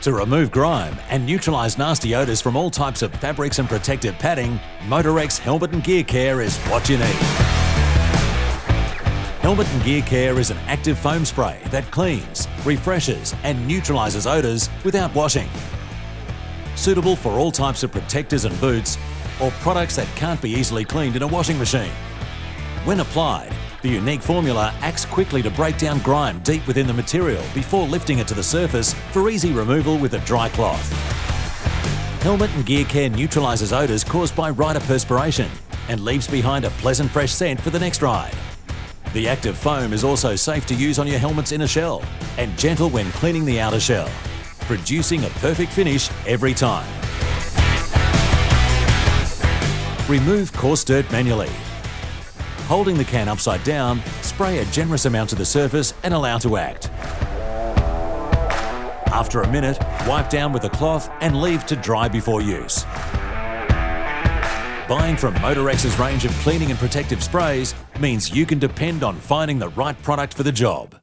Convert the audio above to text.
To remove grime and neutralise nasty odours from all types of fabrics and protective padding, MOTOREX Helmet Gear Care is what you need. Helmet Gear Care is an active foam spray that cleans, refreshes and neutralises odours without washing. Suitable for all types of protectors and boots or products that can't be easily cleaned in a washing machine. When applied, the unique formula acts quickly to break down grime deep within the material before lifting it to the surface for easy removal with a dry cloth. Helmet Gear Care neutralises odours caused by rider perspiration and leaves behind a pleasant fresh scent for the next ride. The active foam is also safe to use on your helmet's inner shell and gentle when cleaning the outer shell, producing a perfect finish every time. Remove coarse dirt manually. Holding the can upside down, spray a generous amount to the surface and allow to act. After a minute, wipe down with a cloth and leave to dry before use. Buying from MOTOREX's range of cleaning and protective sprays means you can depend on finding the right product for the job.